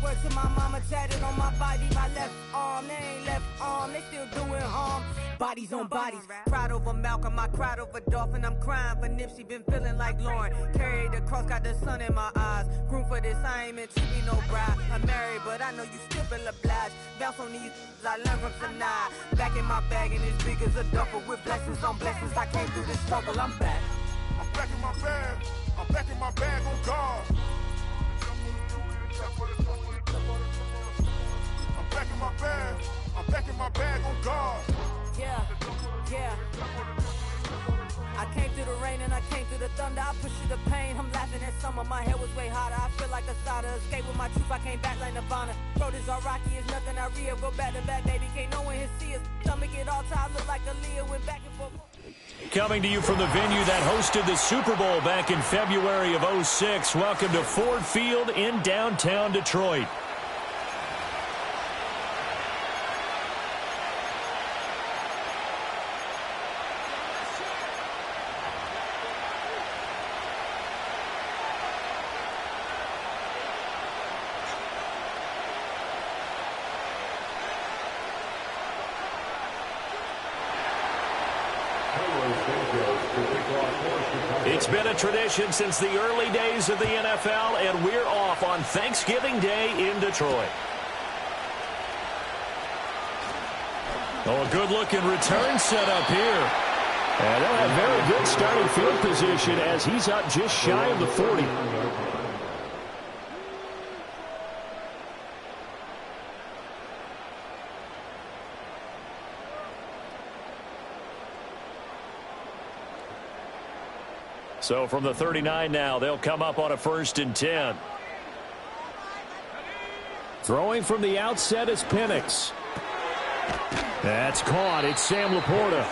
word to my mama, tatted on my body, my left arm. They ain't left arm, they still doing harm. Bodies on bodies, cried over Malcolm, I cried over Dolphin. I'm crying for Nipsey, been feeling like Lauren. Carried the cross, got the sun in my eyes. Groom for this, I ain't meant to be no bride. I'm married, but I know you still feel obliged. Bounce on these, I learned from Sanaa. Back in my bag, and it's big as a duffel. With blessings on blessings, I came through this struggle, I'm back. I'm back in my bag, I'm back in my bag on God. I'm back in my bag, I'm back in my bag on God. Yeah, yeah. I came through the rain and I came through the thunder. I pushed through the pain, I'm laughing at summer. My head was way hotter, I feel like a starter. Escape with my truth, I came back like Nirvana. Throat is all rocky, it's nothing I real. Go back to back, baby, can't no one here see us. Stomach it all tied, look like Aaliyah. Went back and forth. Coming to you from the venue that hosted the Super Bowl back in February of '06. Welcome to Ford Field in downtown Detroit. It's been a tradition since the early days of the NFL, and we're off on Thanksgiving Day in Detroit. Oh, a good-looking return set up here. And they'll have very good starting field position as he's up just shy of the 40. So from the 39 now, they'll come up on a 1st and 10. Throwing from the outset is Penix. That's caught. It's Sam Laporta.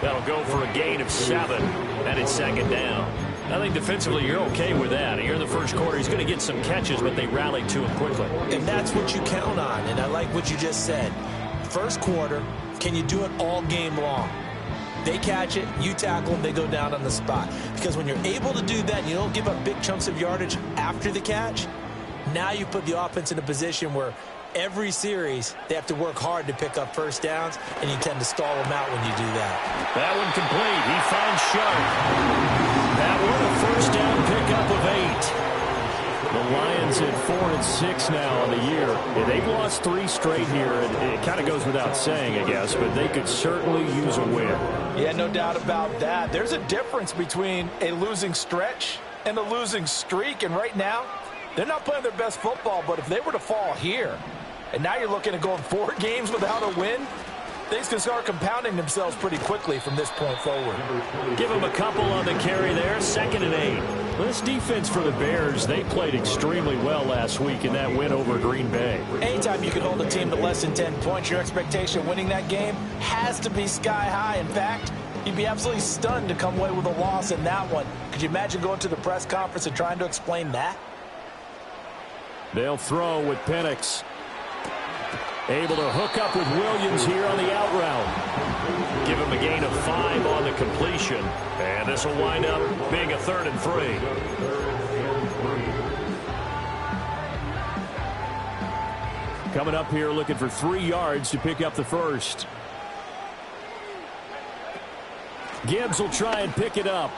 That'll go for a gain of 7. And it's 2nd down. I think defensively you're okay with that. Here in the first quarter, he's going to get some catches, but they rallied to him quickly. And that's what you count on, and I like what you just said. First quarter, can you do it all game long? They catch it, you tackle them, they go down on the spot. Because when you're able to do that and you don't give up big chunks of yardage after the catch, now you put the offense in a position where every series they have to work hard to pick up first downs, and you tend to stall them out when you do that. That one complete. He finds Sharp. That one a first down pickup of 8. The Lions at 4-6 now on the year. Yeah, they've lost 3 straight here, and it kind of goes without saying, I guess, but they could certainly use a win. Yeah, no doubt about that. There's a difference between a losing stretch and a losing streak, and right now, they're not playing their best football, but if they were to fall here, and now you're looking at going 4 games without a win, things can start compounding themselves pretty quickly from this point forward. Give them a couple on the carry there, 2nd and 8. This defense for the Bears, they played extremely well last week in that win over Green Bay. Anytime you can hold a team to less than 10 points, your expectation of winning that game has to be sky high. In fact, you'd be absolutely stunned to come away with a loss in that one. Could you imagine going to the press conference and trying to explain that? They'll throw with Penix. Able to hook up with Williams here on the out route. Give him a gain of 5 on the completion. And this will wind up being a 3rd and 3. Coming up here looking for 3 yards to pick up the first. Gibbs will try and pick it up.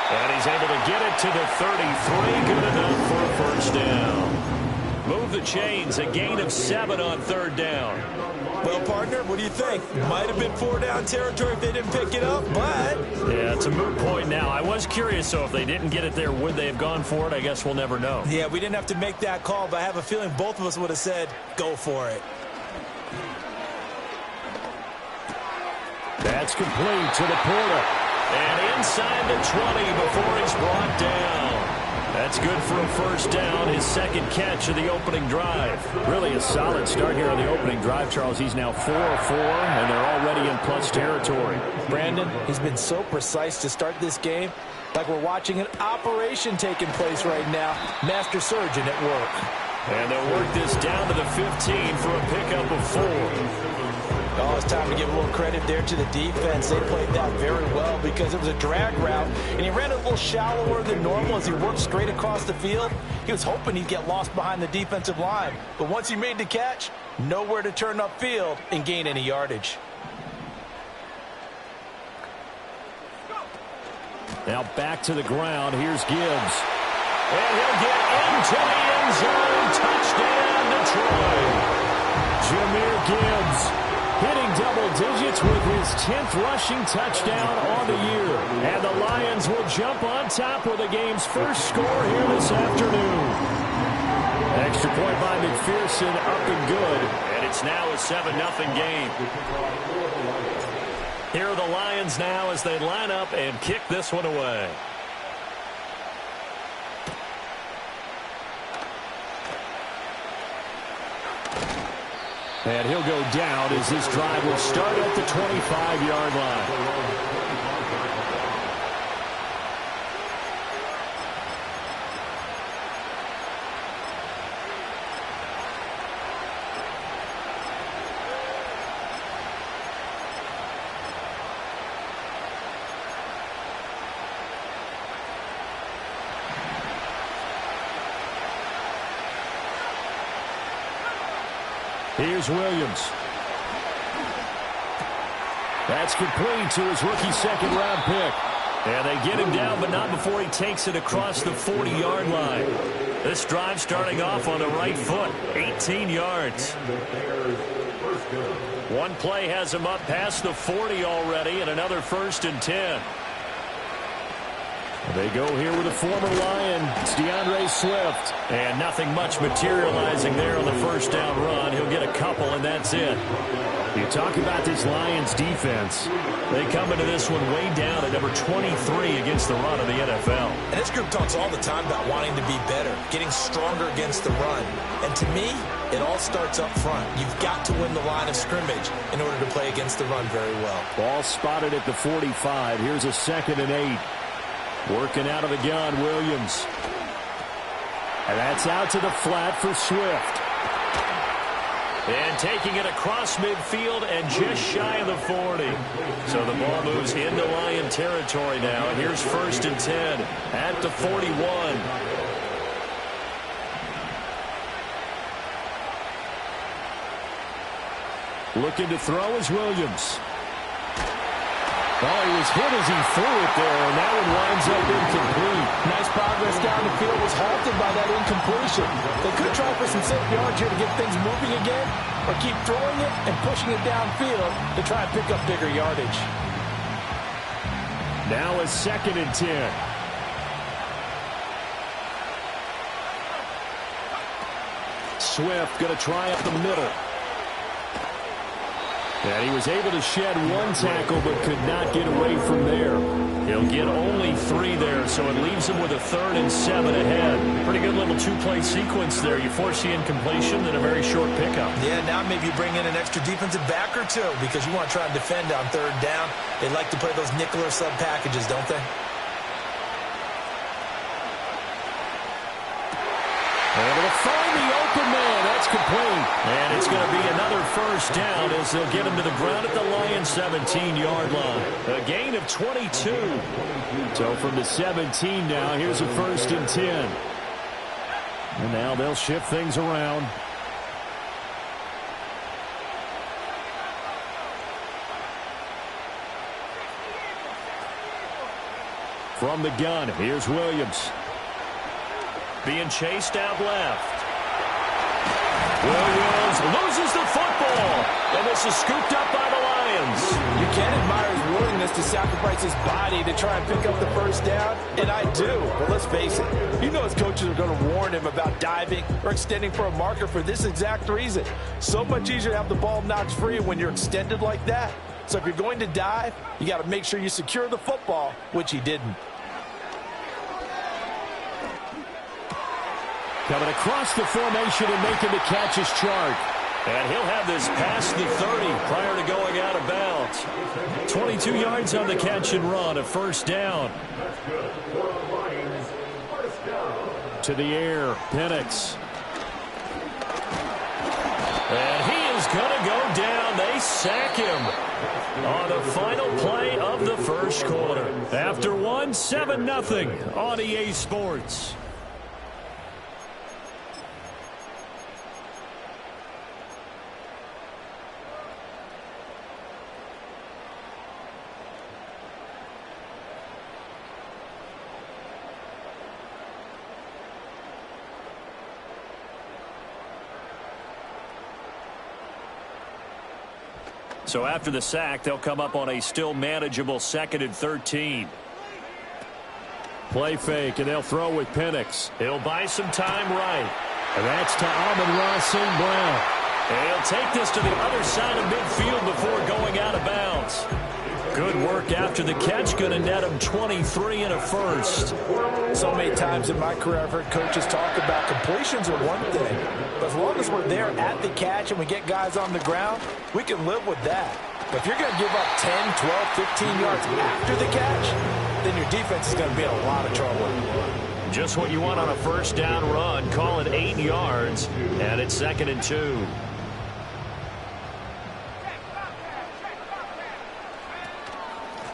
And he's able to get it to the 33. Good enough for a first down. Move the chains, a gain of 7 on 3rd down. Well, partner, what do you think? Might have been 4-down territory if they didn't pick it up, but... Yeah, it's a moot point now. I was curious, so if they didn't get it there, would they have gone for it? I guess we'll never know. Yeah, we didn't have to make that call, but I have a feeling both of us would have said, go for it. That's complete to Laporta. And inside the 20 before he's brought down. That's good for a first down, his 2nd catch of the opening drive. Really a solid start here on the opening drive, Charles. He's now 4 of 4, and they're already in plus territory. Brandon, he's been so precise to start this game, like we're watching an operation taking place right now. Master surgeon at work. And they'll work this down to the 15 for a pickup of 4. Oh, it's time to give a little credit there to the defense. They played that very well because it was a drag route, and he ran a little shallower than normal as he worked straight across the field. He was hoping he'd get lost behind the defensive line, but once he made the catch, nowhere to turn upfield and gain any yardage. Now back to the ground. Here's Gibbs. And he'll get into the end zone. Touchdown, Detroit. Jahmyr Gibbs hitting double digits with his 10th rushing touchdown on the year. And the Lions will jump on top with the game's first score here this afternoon. Extra point by McPherson, up and good. And it's now a 7-0 game. Here are the Lions now as they line up and kick this one away. And he'll go down as this drive will start at the 25-yard line. Here's Williams. That's complete to his rookie second-round pick. And they get him down, but not before he takes it across the 40-yard line. This drive starting off on the right foot, 18 yards. One play has him up past the 40 already, and another 1st and 10. They go here with a former Lion. It's DeAndre Swift. And nothing much materializing there on the first down run. He'll get a couple, and that's it. You talk about this Lions defense. They come into this one way down at number 23 against the run of the NFL. And this group talks all the time about wanting to be better, getting stronger against the run. And to me, it all starts up front. You've got to win the line of scrimmage in order to play against the run very well. Ball spotted at the 45. Here's a 2nd and 8. Working out of the gun, Williams. And that's out to the flat for Swift. And taking it across midfield and just shy of the 40. So the ball moves into Lion territory now. And here's 1st and 10 at the 41. Looking to throw is Williams. Oh, he was hit as he threw it there, and that one winds up incomplete. Nice progress down the field, was halted by that incompletion. They could try for some safe yards here to get things moving again, or keep throwing it and pushing it downfield to try and pick up bigger yardage. Now a 2nd and 10. Swift going to try up the middle. And he was able to shed one tackle but could not get away from there. He'll get only 3 there, so it leaves him with a 3rd and 7 ahead. Pretty good little 2-play sequence there. You force the incompletion and a very short pickup. Yeah, now maybe you bring in an extra defensive back or two because you want to try and defend on 3rd down. They like to play those nickel or sub packages, don't they? Able to find the open man. That's complete. And it's going to be another 1st down as they'll get him to the ground at the Lions' 17-yard line. A gain of 22. So from the 17 now, here's a 1st and 10. And now they'll shift things around. From the gun, here's Williams. Being chased out left. Williams loses the football. And this is scooped up by the Lions. You can't admire his willingness to sacrifice his body to try and pick up the 1st down. And I do. But let's face it. You know his coaches are going to warn him about diving or extending for a marker for this exact reason. So much easier to have the ball knocked free when you're extended like that. So if you're going to dive, you got to make sure you secure the football, which he didn't. Coming across the formation and making the catch is Chark. And he'll have this past the 30 prior to going out of bounds. 22 yards on the catch and run, a 1st down. To the air, Penix. And he is going to go down. They sack him on the final play of the first quarter. After one, 7-0 on EA Sports. So after the sack, they'll come up on a still manageable 2nd and 13. Play fake, and they'll throw with Penix. He'll buy some time right. And that's to Amon-Ra St. Brown. And he'll take this to the other side of midfield before going out of bounds. Good work after the catch. Going to net him 23 and a first. So many times in my career I've heard coaches talk about completions are one thing. But as long as we're there at the catch and we get guys on the ground, we can live with that. But if you're going to give up 10, 12, 15 yards after the catch, then your defense is going to be in a lot of trouble. Just what you want on a first down run. Call it 8 yards, and it's 2nd and 2.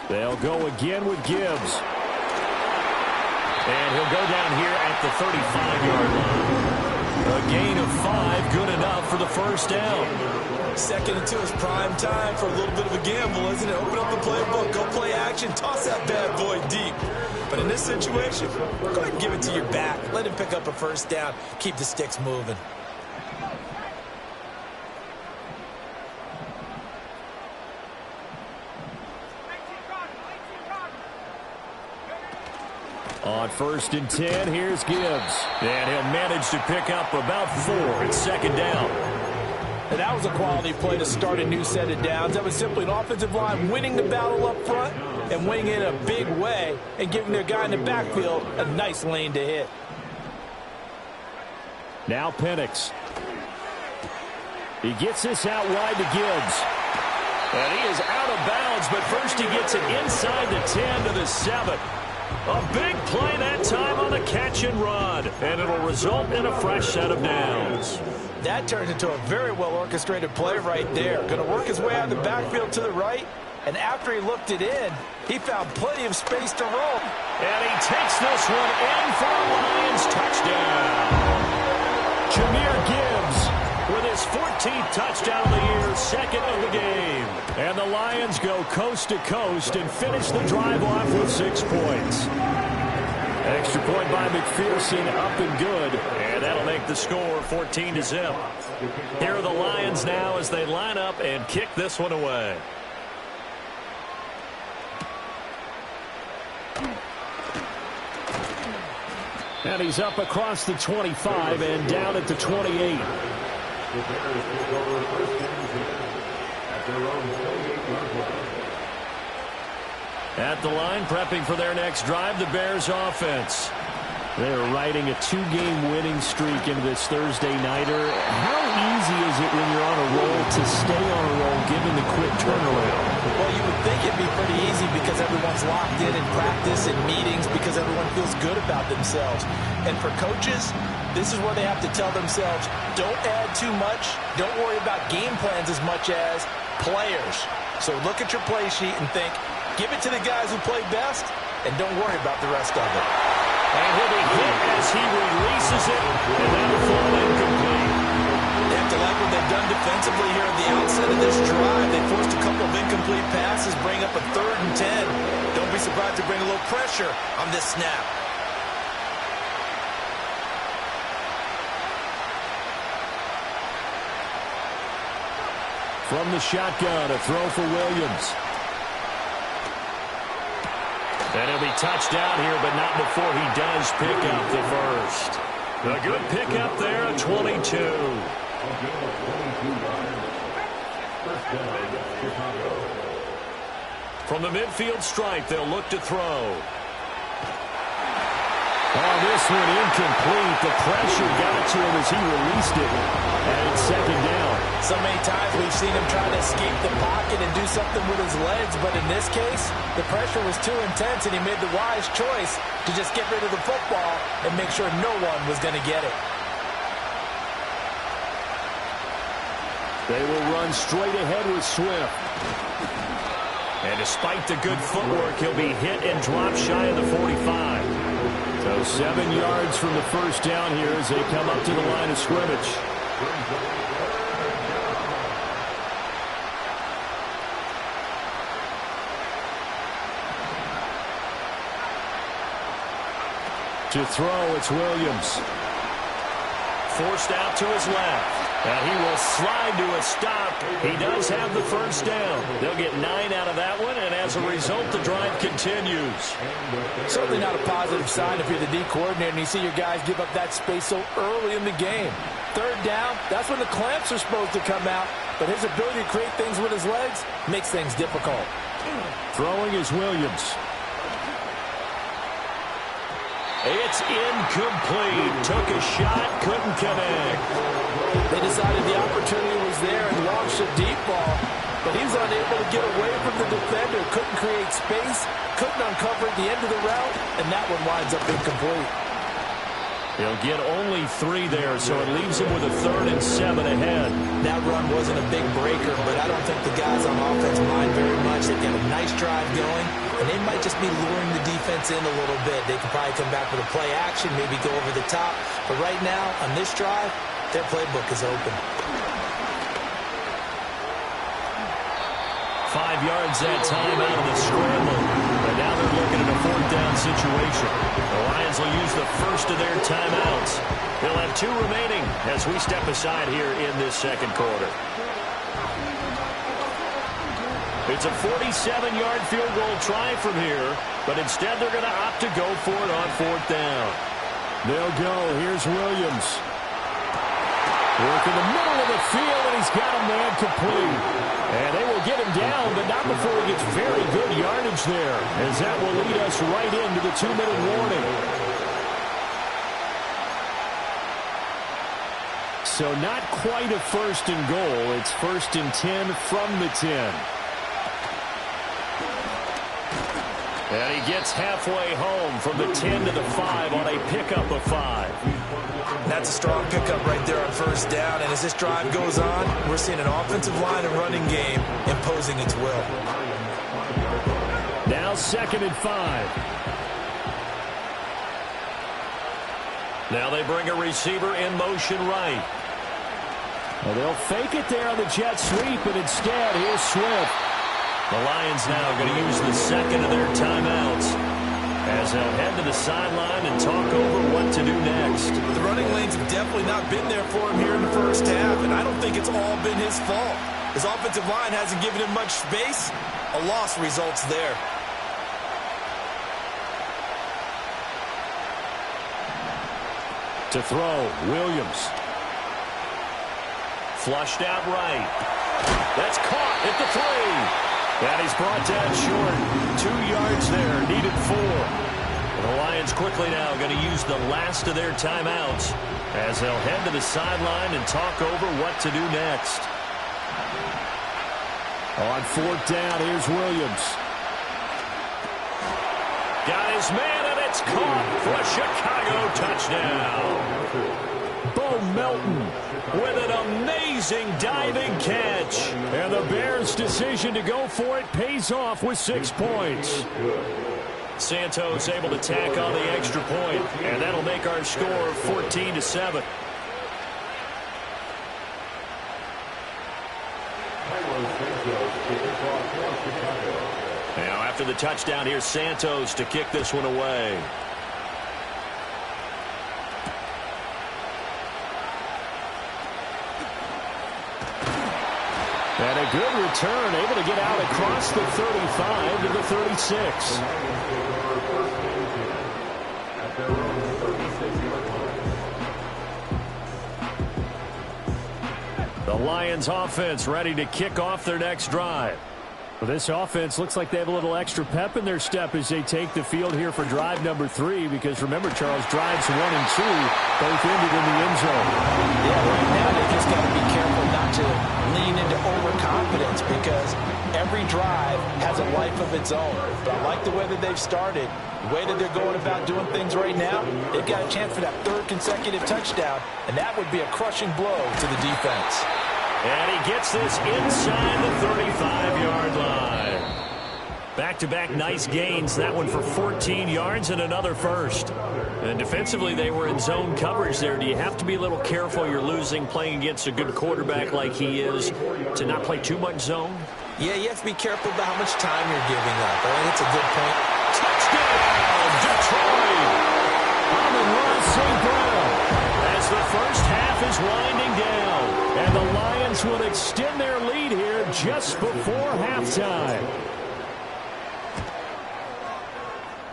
They'll go again with Gibbs. And he'll go down here at the 35-yard line. A gain of 5, good enough for the first down. 2nd and 2 is prime time for a little bit of a gamble, isn't it? Open up the playbook, go play action, toss that bad boy deep. But in this situation, go ahead and give it to your back. Let him pick up a first down. Keep the sticks moving. On 1st and 10, here's Gibbs. And he'll manage to pick up about 4. It's 2nd down. And that was a quality play to start a new set of downs. That was simply an offensive line winning the battle up front and winning it in a big way and giving their guy in the backfield a nice lane to hit. Now Penix. He gets this out wide to Gibbs. And he is out of bounds, but first he gets it inside the 10 to the 7. A big play that time on a catch and run, and it'll result in a fresh set of downs. That turns into a very well-orchestrated play right there. Going to work his way out of the backfield to the right, and after he looked it in, he found plenty of space to roll. And he takes this one in for a Lions touchdown. Jahmyr Gibbs with his 14th touchdown of the year, 2nd of the game. And the Lions go coast to coast and finish the drive off with 6 points. Extra point by McPherson, up and good. And that'll make the score 14-0. Here are the Lions now as they line up and kick this one away. And he's up across the 25 and down at the 28. At the line, prepping for their next drive, the Bears offense. They're riding a 2-game winning streak into this Thursday nighter. How easy is it when you're on a roll to stay on a roll given the quick turnaround? Well, you would think it'd be pretty easy because everyone's locked in practice and meetings because everyone feels good about themselves. And for coaches, this is where they have to tell themselves, don't add too much, don't worry about game plans as much as players. So look at your play sheet and think, give it to the guys who play best, and don't worry about the rest of it. And he'll be hit as he releases it, and that'll fall incomplete. They have to like what they've done defensively here at the outset of this drive. They forced a couple of incomplete passes, bring up a 3rd and 10. Don't be surprised to bring a little pressure on this snap. From the shotgun, a throw for Williams. And he'll be touched down here, but not before he does pick up the first. A good pickup there at 22. From the midfield stripe, they'll look to throw. Oh, this one incomplete. The pressure got to him as he released it. And it's 2nd down. So many times we've seen him try to escape the pocket and do something with his legs, but in this case, the pressure was too intense and he made the wise choice to just get rid of the football and make sure no one was going to get it. They will run straight ahead with Swift. And despite the good footwork, he'll be hit and dropped shy of the 45. So 7 yards from the first down here as they come up to the line of scrimmage. To throw, it's Williams. Forced out to his left. And he will slide to a stop. He does have the first down. They'll get 9 out of that one, and as a result, the drive continues. Certainly not a positive sign if you're the D coordinator and you see your guys give up that space so early in the game. Third down, that's when the clamps are supposed to come out, but his ability to create things with his legs makes things difficult. Throwing is Williams. It's incomplete. Took a shot, couldn't connect. They decided the opportunity was there and launched a deep ball, but he was unable to get away from the defender. Couldn't create space, couldn't uncover at the end of the route, and that one winds up incomplete. He'll get only 3 there, so it leaves him with a 3rd and 7 ahead. That run wasn't a big breaker, but I don't think the guys on offense mind very much. They've got a nice drive going, and they might just be luring the defense in a little bit. They could probably come back with a play action, maybe go over the top. But right now, on this drive, their playbook is open. 5 yards that time out of the scramble. But now they're looking at a 4th down situation. The Lions will use the first of their timeouts. They'll have 2 remaining as we step aside here in this second quarter. It's a 47-yard field goal try from here, but instead they're going to opt to go for it on 4th down. They'll go. Here's Williams. Work in the middle of the field, and he's got a man complete. And they will get him down, but not before he gets very good yardage there, as that will lead us right into the 2-minute warning. So not quite a 1st and goal. It's 1st and 10 from the 10. And he gets halfway home from the 10 to the 5 on a pickup of 5. That's a strong pickup right there on 1st down. And as this drive goes on, we're seeing an offensive line and running game imposing its will. Now 2nd and 5. Now they bring a receiver in motion right. Well, they'll fake it there on the jet sweep, and instead, here's Swift. The Lions now going to use the 2nd of their timeouts as they'll head to the sideline and talk over what to do next. The running lanes have definitely not been there for him here in the first half, and I don't think it's all been his fault. His offensive line hasn't given him much space. A loss results there. To throw, Williams. Flushed out right. That's caught at the 3. And he's brought down short. 2 yards there, needed 4. The Lions quickly now going to use the last of their timeouts as they'll head to the sideline and talk over what to do next. On 4th down, here's Williams. Got his man, and it's caught for a Chicago touchdown. Bo Melton with an amazing diving catch. And the Bears' decision to go for it pays off with 6 points. Santos able to tack on the extra point, and that'll make our score 14-7. Now after the touchdown, here's Santos to kick this one away. And a good return, able to get out across the 35 to the 36. The Lions offense ready to kick off their next drive. Well, this offense looks like they have a little extra pep in their step as they take the field here for drive number 3, because remember, Charles, drives 1 and 2 both ended in the end zone. Yeah, right now they just got to be careful not to lean into overconfidence, because every drive has a life of its own. But I like the way that they've started, the way that they're going about doing things right now. They've got a chance for that 3rd consecutive touchdown, and that would be a crushing blow to the defense. And he gets this inside the 35-yard line. Back-to-back nice gains. That one for 14 yards and another first. And defensively, they were in zone coverage there. Do you have to be a little careful? You're losing playing against a good quarterback like he is to not play too much zone? Yeah, you have to be careful about how much time you're giving up. I think it's a good point. Touchdown, Detroit! Amon-Ra St. Brown. As the first half is winding down, and the Lions will extend their lead here just before halftime.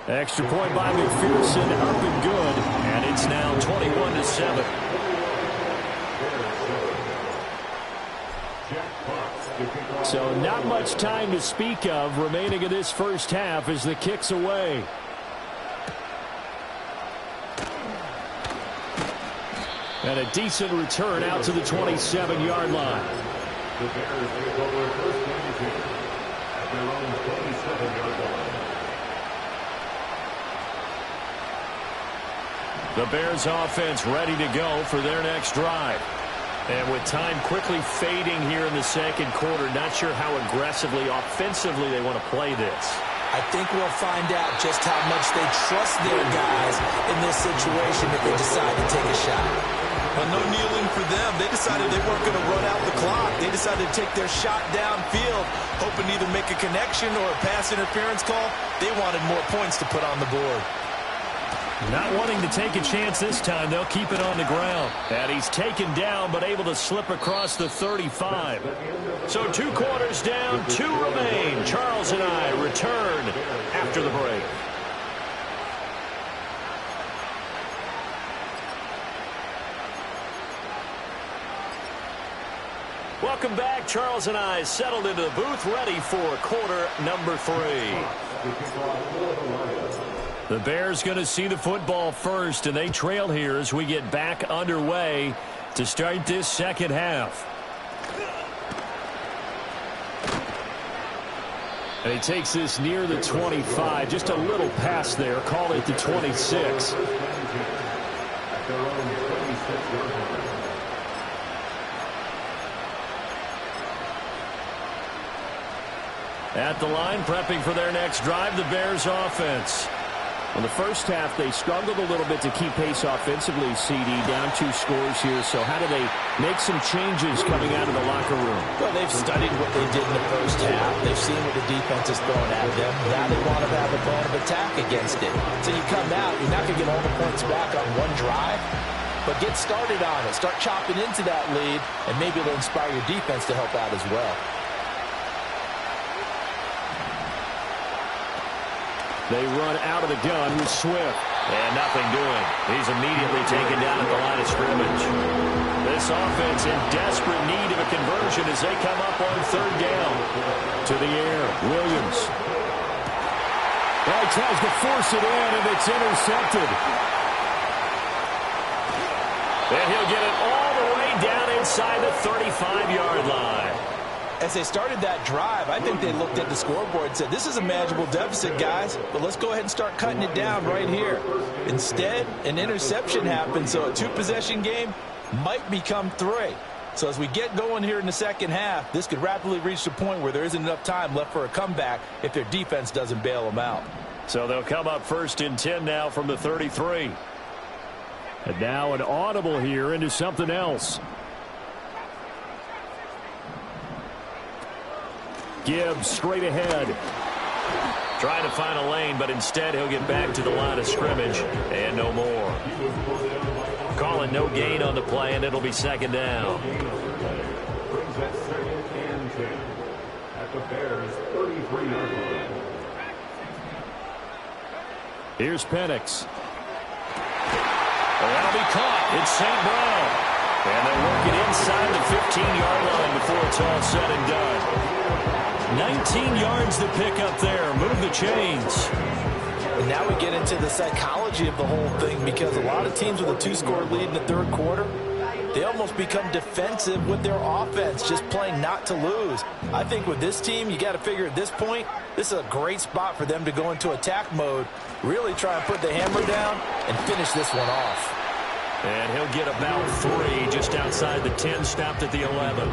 Extra point by McPherson, up and good, and it's now 21-7. So not much time to speak of remaining in this first half as the kick's away. And a decent return out to the 27-yard line. The Bears take over first and 10 at their own 27-yard line. The Bears offense ready to go for their next drive. And with time quickly fading here in the second quarter, not sure how aggressively, offensively they want to play this. I think we'll find out just how much they trust their guys in this situation if they decide to take a shot. Well, no kneeling for them. They decided they weren't going to run out the clock. They decided to take their shot downfield, hoping to either make a connection or a pass interference call. They wanted more points to put on the board. Not wanting to take a chance this time, they'll keep it on the ground. And he's taken down, but able to slip across the 35. So 2 quarters down, 2 remain. Charles and I return after the break. Welcome back. Charles and I settled into the booth, ready for quarter number 3. The Bears going to see the football first, and they trail here as we get back underway to start this second half. And he takes this near the 25, just a little pass there, call it the 26. At the line, prepping for their next drive, the Bears offense. In the first half, they struggled a little bit to keep pace offensively, CD, down 2 scores here. So how do they make some changes coming out of the locker room? Well, they've studied what they did in the first half. They've seen what the defense is throwing at them. Now they want to have a plan of attack against it. So you come out, you're not going to get all the points back on one drive, but get started on it. Start chopping into that lead, and maybe it'll inspire your defense to help out as well. They run out of the gun with Swift. And nothing doing. He's immediately taken down at the line of scrimmage. This offense in desperate need of a conversion as they come up on 3rd down. To the air, Williams. Well, he tries to force it in, and it's intercepted. And he'll get it all the way down inside the 35-yard line. As they started that drive, I think they looked at the scoreboard and said, this is a manageable deficit, guys, but let's go ahead and start cutting it down right here. Instead, an interception happened, so a 2-possession game might become 3. So as we get going here in the second half, this could rapidly reach the point where there isn't enough time left for a comeback if their defense doesn't bail them out. So they'll come up 1st and 10 now from the 33. And now an audible here into something else. Gibbs straight ahead. Trying to find a lane, but instead he'll get back to the line of scrimmage and no more. Calling no gain on the play, and it'll be 2nd down. Brings that 2nd and 10 at the Bears' 33-yard line. Here's Penix. That'll be caught. It's St. Brown. And they'll work it inside the 15-yard line before it's all said and done. 19 yards to pick up there. Move the chains. And now we get into the psychology of the whole thing, because a lot of teams with a 2-score lead in the 3rd quarter, they almost become defensive with their offense, just playing not to lose. I think with this team, you got to figure at this point, this is a great spot for them to go into attack mode, really try and put the hammer down and finish this one off. And he'll get about 3 just outside the 10, stopped at the 11.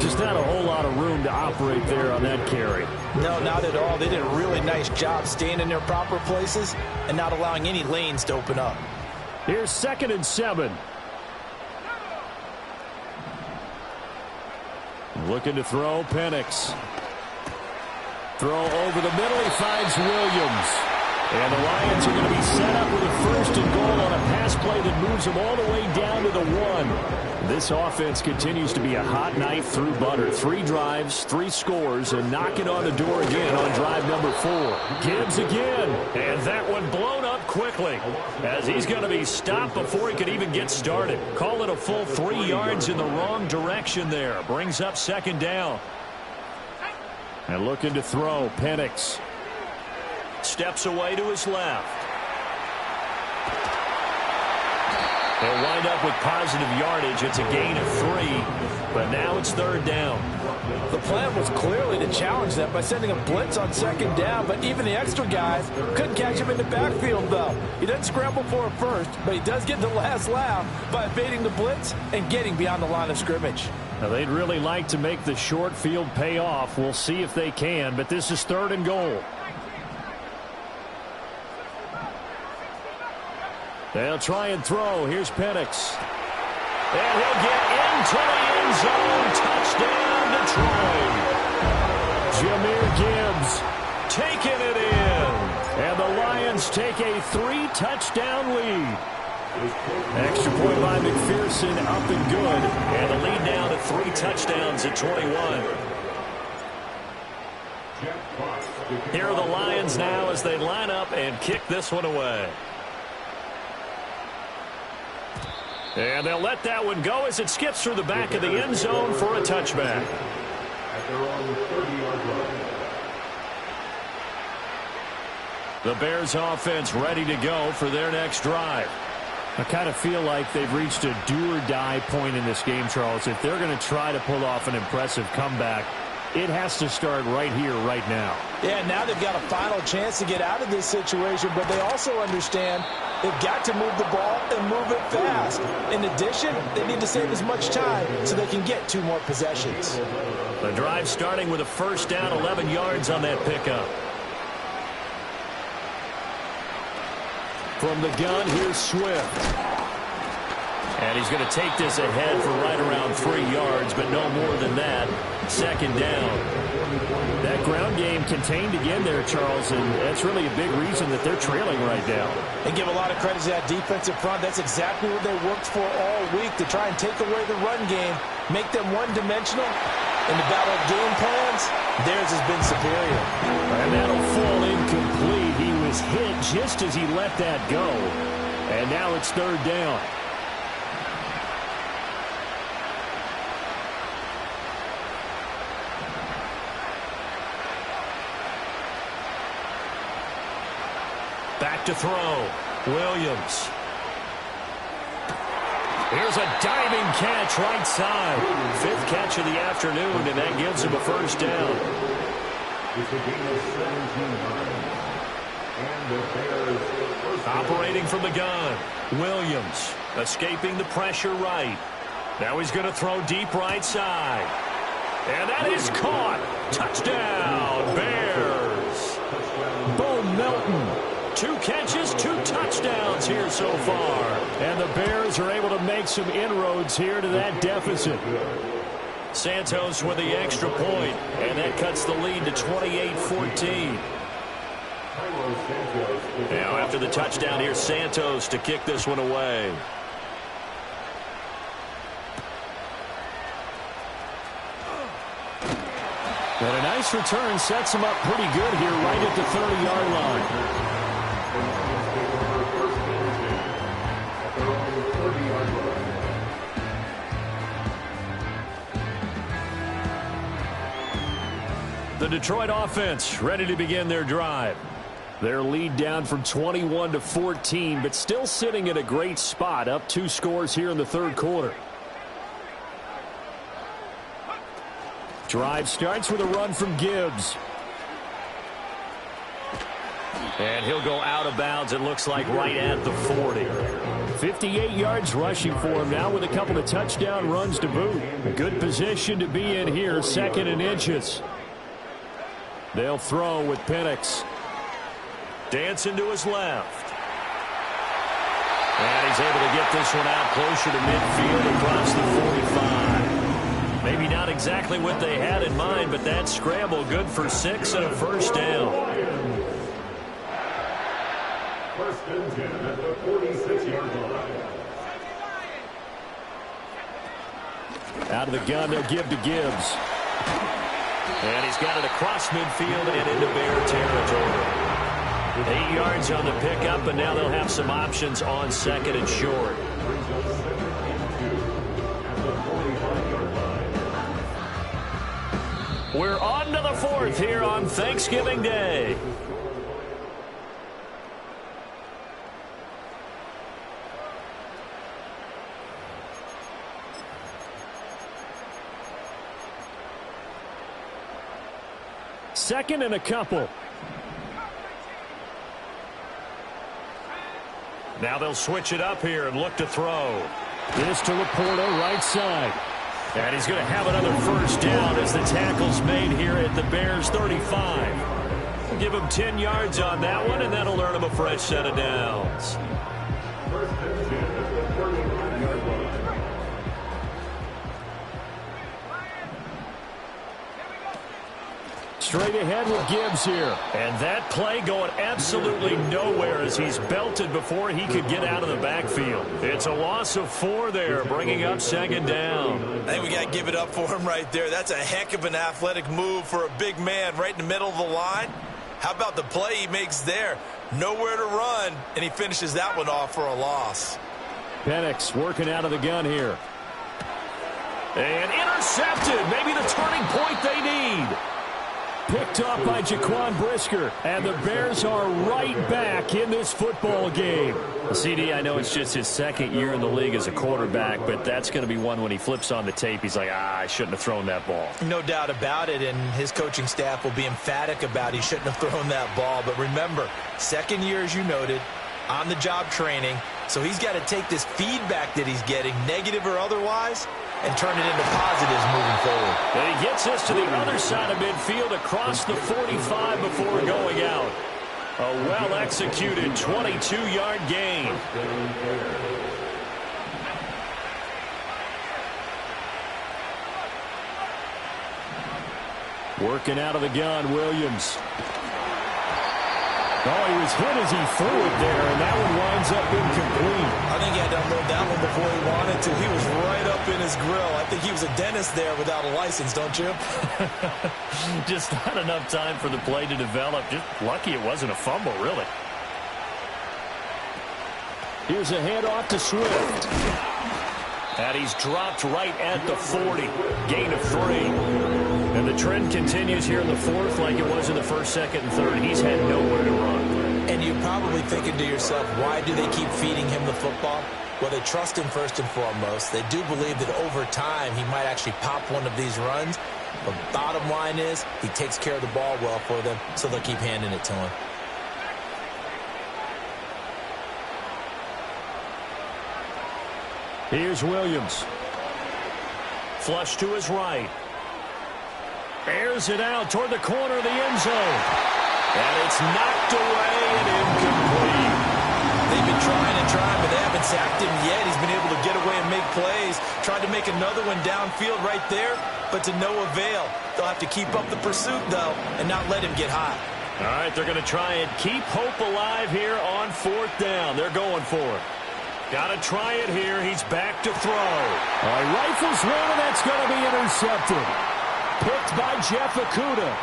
Just not a whole lot of room to operate there on that carry. No, not at all. They did a really nice job staying in their proper places and not allowing any lanes to open up. Here's 2nd and 7. Looking to throw, Penix. Throw over the middle, he finds Williams. And the Lions are going to be set up with a 1st and goal on a pass play that moves them all the way down to the 1. This offense continues to be a hot knife through butter. 3 drives, 3 scores, and knocking on the door again on drive number 4. Gibbs again, and that one blown up quickly as he's going to be stopped before he could even get started. Call it a full 3 yards in the wrong direction there. Brings up 2nd down. And looking to throw, Penix. Steps away to his left. They'll wind up with positive yardage. It's a gain of 3, but now it's 3rd down. The plan was clearly to challenge them by sending a blitz on 2nd down, but even the extra guys couldn't catch him in the backfield, though. He doesn't scramble for it first, but he does get the last laugh by evading the blitz and getting beyond the line of scrimmage. Now, they'd really like to make the short field pay off. We'll see if they can, but this is 3rd and goal. They'll try and throw. Here's Penix. And he'll get into the end zone. Touchdown, Detroit. Jahmyr Gibbs taking it in. And the Lions take a 3-touchdown lead. Extra point by McPherson, up and good. And the lead now to 3 touchdowns at 21. Here are the Lions now as they line up and kick this one away. And they'll let that one go as it skips through the back of the end zone for a touchback. At their own 30-yard line. The Bears offense ready to go for their next drive. I kind of feel like they've reached a do-or-die point in this game, Charles. If they're going to try to pull off an impressive comeback, it has to start right here, right now. Yeah, now they've got a final chance to get out of this situation, but they also understand they've got to move the ball and move it fast. In addition, they need to save as much time so they can get 2 more possessions. The drive starting with a 1st down, 11 yards on that pickup. From the gun, here's Swift. And he's going to take this ahead for right around 3 yards, but no more than that. 2nd down. That ground game contained again there, Charles, and that's really a big reason that they're trailing right now. They give a lot of credit to that defensive front. That's exactly what they worked for all week, to try and take away the run game, make them one-dimensional. In the battle of game plans, theirs has been superior. And that'll fall incomplete. He was hit just as he let that go. And now it's 3rd down. Back to throw. Williams. Here's a diving catch right side. 5th catch of the afternoon, and that gives him a 1st down. It's a gain of 17 yards. And the Bears first Operating from the gun. Williams escaping the pressure right. Now he's going to throw deep right side. And that is caught. Touchdown, Bears. Bo Melton. 2 catches, 2 touchdowns here so far. And the Bears are able to make some inroads here to that deficit. Santos with the extra point, and that cuts the lead to 28-14. Now after the touchdown, here's Santos to kick this one away. And a nice return sets him up pretty good here right at the 30-yard line. The Detroit offense ready to begin their drive. Their lead down from 21-14, but still sitting at a great spot, up 2 scores here in the 3rd quarter. Drive starts with a run from Gibbs. And he'll go out of bounds, it looks like, right at the 40. 58 yards rushing for him now with a couple of touchdown runs to boot. A good position to be in here, 2nd and inches. They'll throw with Penix. Dancing to his left. And he's able to get this one out closer to midfield across the 45. Maybe not exactly what they had in mind, but that scramble good for 6 and a first down. 1st and 10 at the 46-yard line. Out of the gun, they'll give to Gibbs. And he's got it across midfield and into Bear territory. 8 yards on the pickup, and now they'll have some options on 2nd and short. We're on to the 4th here on Thanksgiving Day. Second and a couple. Now they'll switch it up here and look to throw. This to Laporta, right side. And he's going to have another first down as the tackle's made here at the Bears 35. Give him 10 yards on that one, and that'll earn him a fresh set of downs. 1st and 10 at the 35-yard line. Straight ahead with Gibbs here. And that play going absolutely nowhere as he's belted before he could get out of the backfield. It's a loss of 4 there, bringing up 2nd down. I think we got to give it up for him right there. That's a heck of an athletic move for a big man right in the middle of the line. How about the play he makes there? Nowhere to run, and he finishes that one off for a loss. Penix working out of the gun here. And intercepted. Maybe the turning point they need. Picked off by Jaquan Brisker, and the Bears are right back in this football game. CD, I know it's just his 2nd year in the league as a quarterback, but that's going to be one when he flips on the tape, he's like, I shouldn't have thrown that ball. No doubt about it, and his coaching staff will be emphatic about he shouldn't have thrown that ball. But remember, 2nd year, as you noted, on-the-job training, so he's got to take this feedback that he's getting, negative or otherwise, and turn it into positives moving forward. And he gets us to the other side of midfield across the 45 before going out. A well-executed 22-yard gain. Working out of the gun, Williams. Oh, he was hit as he threw it there, and that one winds up incomplete. I think he had to unload that one before he wanted to. He was right up in his grill. I think he was a dentist there without a license, don't you? Just not enough time for the play to develop. Just lucky it wasn't a fumble, really. Here's a handoff to Swift. And he's dropped right at the 40. Gain of 3. And the trend continues here in the 4th like it was in the 1st, 2nd, and 3rd. He's had nowhere to run. And you're probably thinking to yourself, why do they keep feeding him the football? Well, they trust him first and foremost. They do believe that over time he might actually pop one of these runs. But bottom line is he takes care of the ball well for them, so they'll keep handing it to him. Here's Williams. Flush to his right. Airs it out toward the corner of the end zone. And it's knocked away and incomplete. They've been trying and trying, but they haven't sacked him yet. He's been able to get away and make plays. Tried to make another one downfield right there, but to no avail. They'll have to keep up the pursuit, though, and not let him get hot. All right, they're going to try and keep hope alive here on 4th down. They're going for it. Got to try it here. He's back to throw. All right, rifles one, and that's going to be intercepted. Picked by Jeff Okudah.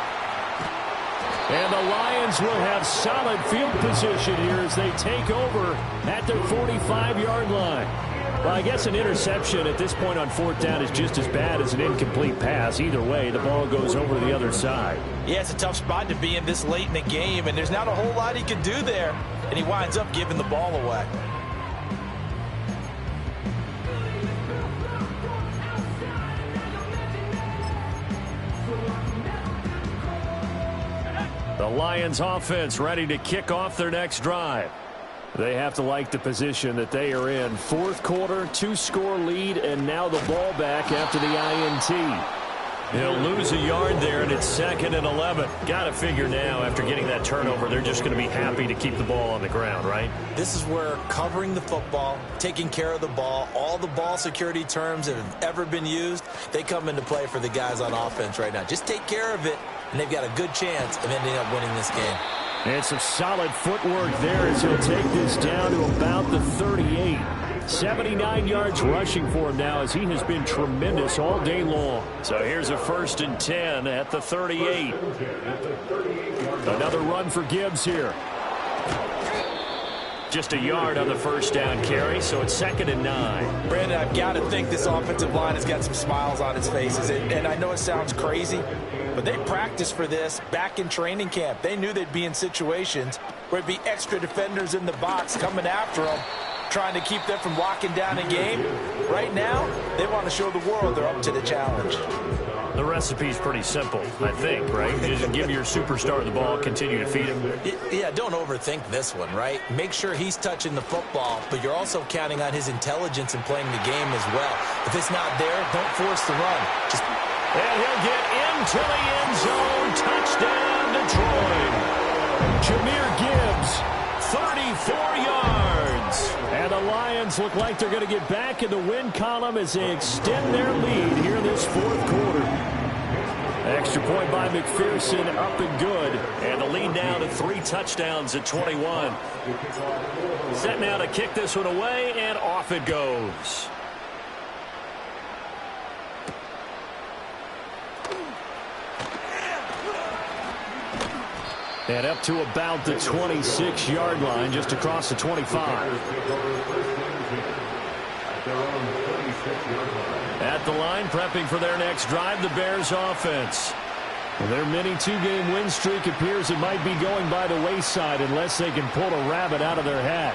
And the Lions will have solid field position here as they take over at their 45-yard line. Well, I guess an interception at this point on 4th down is just as bad as an incomplete pass. Either way, the ball goes over to the other side. Yeah, it's a tough spot to be in this late in the game, and there's not a whole lot he can do there. And he winds up giving the ball away. The Lions offense ready to kick off their next drive. They have to like the position that they are in. Fourth quarter, 2-score lead, and now the ball back after the INT. He'll lose a yard there, and it's 2nd and 11. Got to figure now, after getting that turnover, they're just going to be happy to keep the ball on the ground, right? This is where covering the football, taking care of the ball, all the ball security terms that have ever been used, they come into play for the guys on offense right now. Just take care of it, and they've got a good chance of ending up winning this game. And some solid footwork there as he'll take this down to about the 38. 79 yards rushing for him now as he has been tremendous all day long. So here's a 1st and 10 at the 38. Another run for Gibbs here. Just a yard on the first down carry, so it's 2nd and 9. Brandon, I've got to think this offensive line has got some smiles on its faces. And I know it sounds crazy, but they practiced for this back in training camp. They knew they'd be in situations where it'd be extra defenders in the box coming after them, trying to keep them from locking down a game. Right now, they want to show the world they're up to the challenge. The recipe's pretty simple, I think, right? You just give your superstar the ball, continue to feed him. Yeah, don't overthink this one, right? Make sure he's touching the football, but you're also counting on his intelligence in playing the game as well. If it's not there, don't force the run. And he'll get into the end zone. Touchdown, Detroit. Jahmyr Gibbs, 34 yards. And the Lions look like they're going to get back in the win column as they extend their lead here in this fourth quarter. Extra point by McPherson, up and good. And the lead now to 3 touchdowns at 21. Set now to kick this one away, and off it goes. And up to about the 26-yard line, just across the 25. At the line, prepping for their next drive, the Bears offense. Their mini 2-game win streak appears it might be going by the wayside unless they can pull a rabbit out of their hat.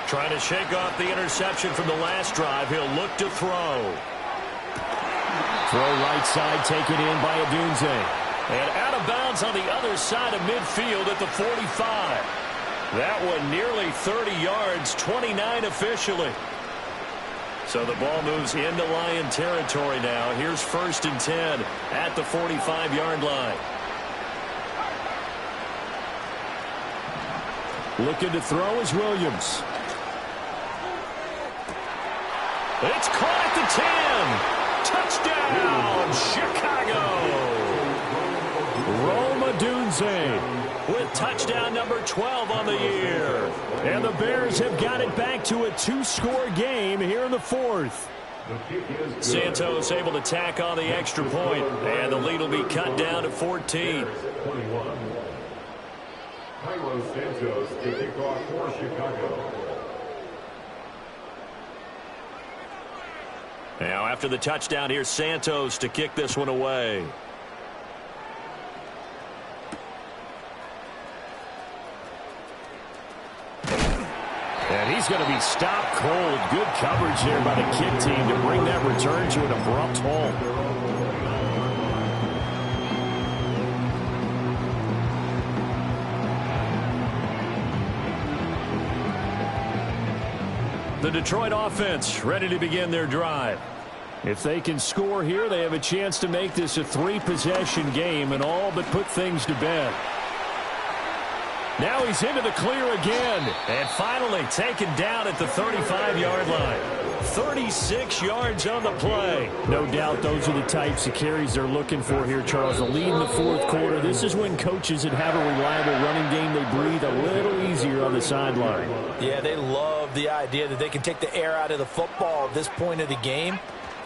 Trying to shake off the interception from the last drive. He'll look to throw. Throw right side, taken in by Odunze. And out of bounds on the other side of midfield at the 45. That one nearly 30 yards, 29 officially. So the ball moves into Lion territory now. Here's 1st and 10 at the 45-yard line. Looking to throw is Williams. It's caught at the 10. Touchdown, Chicago. Rome Odunze with touchdown number 12 on the year. And the Bears have got it back to a 2-score game here in the fourth. Santos able to tack on the extra point, and the lead will be cut down to 14. Cairo Santos to kick off for Chicago. Now after the touchdown, here's Santos to kick this one away. And he's going to be stopped cold. Good coverage there by the kick team to bring that return to an abrupt halt. The Detroit offense ready to begin their drive. If they can score here, they have a chance to make this a 3-possession game and all but put things to bed. Now he's into the clear again. And finally taken down at the 35-yard line. 36 yards on the play. No doubt those are the types of carries they're looking for here, Charles. The lead in the fourth quarter. This is when coaches that have a reliable running game, they breathe a little easier on the sideline. Yeah, they love the idea that they can take the air out of the football at this point of the game.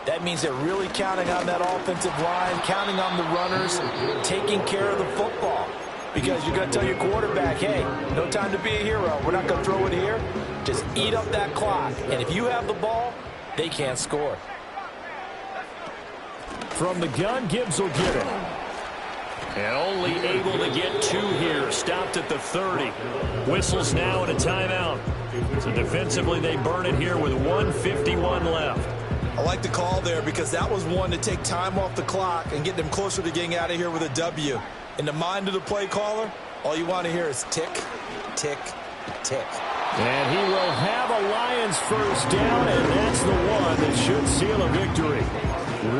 That means they're really counting on that offensive line, counting on the runners, taking care of the football. Because you're going to tell your quarterback, hey, no time to be a hero. We're not going to throw it here. Just eat up that clock. And if you have the ball, they can't score. From the gun, Gibbs will get it. And only able to get 2 here. Stopped at the 30. Whistles now and a timeout. So defensively, they burn it here with 1:51 left. I like the call there because that was one to take time off the clock and get them closer to getting out of here with a W. In the mind of the play caller, all you want to hear is tick, tick, tick. And he will have a Lions first down, and that's the one that should seal a victory.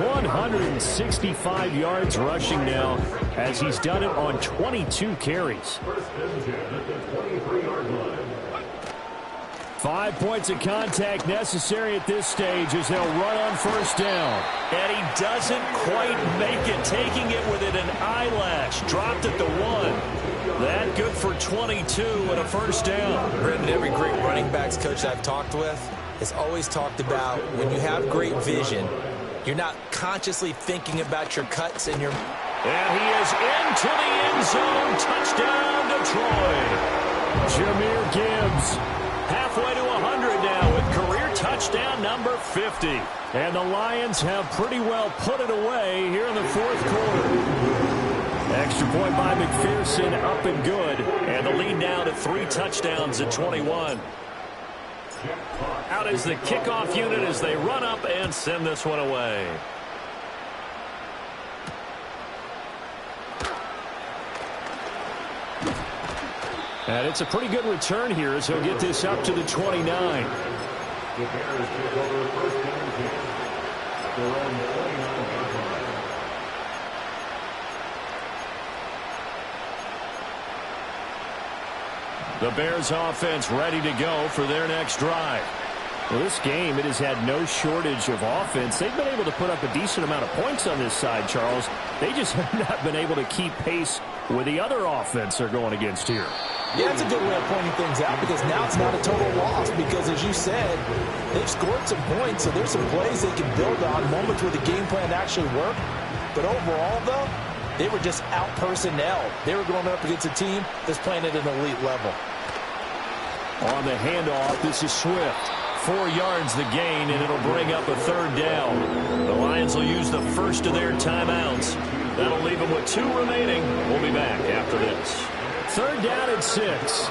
165 yards rushing now as he's done it on 22 carries. 5 points of contact necessary at this stage as they'll run on first down. And he doesn't quite make it, taking it within an eyelash. Dropped at the 1. That good for 22 and a first down. Brandon, every great running backs coach I've talked with has always talked about when you have great vision, you're not consciously thinking about your cuts and your... And he is into the end zone. Touchdown, Detroit. Jahmyr Gibbs halfway to 100 now with career touchdown number 50. And the Lions have pretty well put it away here in the fourth quarter. Extra point by McPherson, up and good. And the lead now to 3 touchdowns at 21. Out is the kickoff unit as they run up and send this one away. And it's a pretty good return here as he'll get this up to the 29. The Bears take over first and 10. Their own 29-yard line. The Bears offense ready to go for their next drive. Well, this game, it has had no shortage of offense. They've been able to put up a decent amount of points on this side, Charles. They just have not been able to keep pace with the other offense they're going against here. Yeah, it's a good way of pointing things out because now it's not a total loss because, as you said, they've scored some points, so there's some plays they can build on, moments where the game plan actually worked. But overall, though, they were just out-personnel. They were going up against a team that's playing at an elite level. On the handoff, this is Swift. 4 yards the gain, and it'll bring up a third down. The Lions will use the first of their timeouts. That'll leave them with 2 remaining. We'll be back after this. Third down at 6.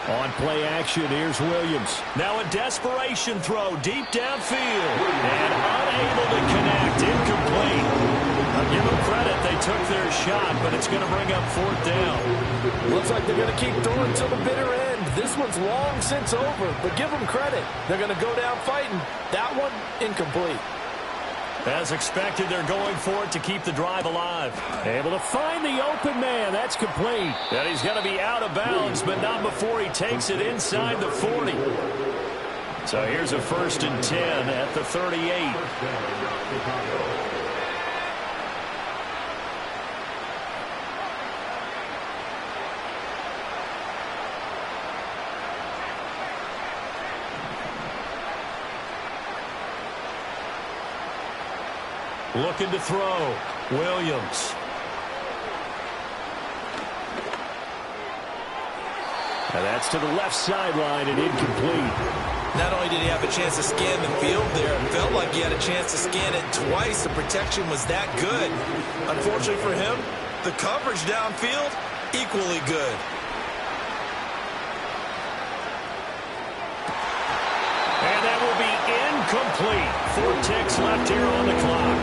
On play action, here's Williams. Now a desperation throw deep downfield. And unable to connect. Incomplete. I'll give them credit. They took their shot, but it's going to bring up 4th down. Looks like they're going to keep throwing till the bitter end. This one's long since over, but give them credit. They're going to go down fighting. That one, incomplete. As expected, they're going for it to keep the drive alive. Able to find the open man. That's complete. And he's going to be out of bounds, but not before he takes it inside the 40. So here's a 1st and 10 at the 38. Looking to throw. Williams. And that's to the left sideline and incomplete. Not only did he have a chance to scan the field there, it felt like he had a chance to scan it twice. The protection was that good. Unfortunately for him, the coverage downfield, equally good. And that will be incomplete. 4 ticks left here on the clock.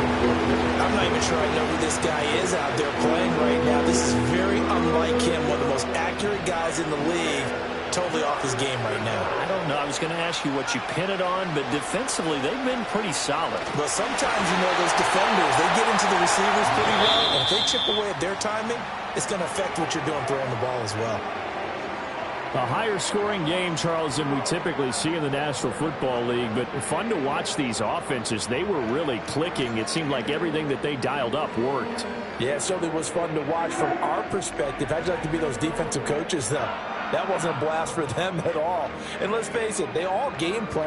I'm not even sure I know who this guy is out there playing right now. This is very unlike him, one of the most accurate guys in the league. Totally off his game right now. I don't know. I was going to ask you what you pin it on, but defensively, they've been pretty solid. But sometimes, you know, those defenders, they get into the receivers pretty well, and if they chip away at their timing, it's going to affect what you're doing throwing the ball as well. A higher scoring game, Charles, than we typically see in the National Football League, but fun to watch these offenses. They were really clicking. It seemed like everything that they dialed up worked. Yeah, it certainly was fun to watch from our perspective. How'd you like to be those defensive coaches, though? That wasn't a blast for them at all. And let's face it, they all game plan.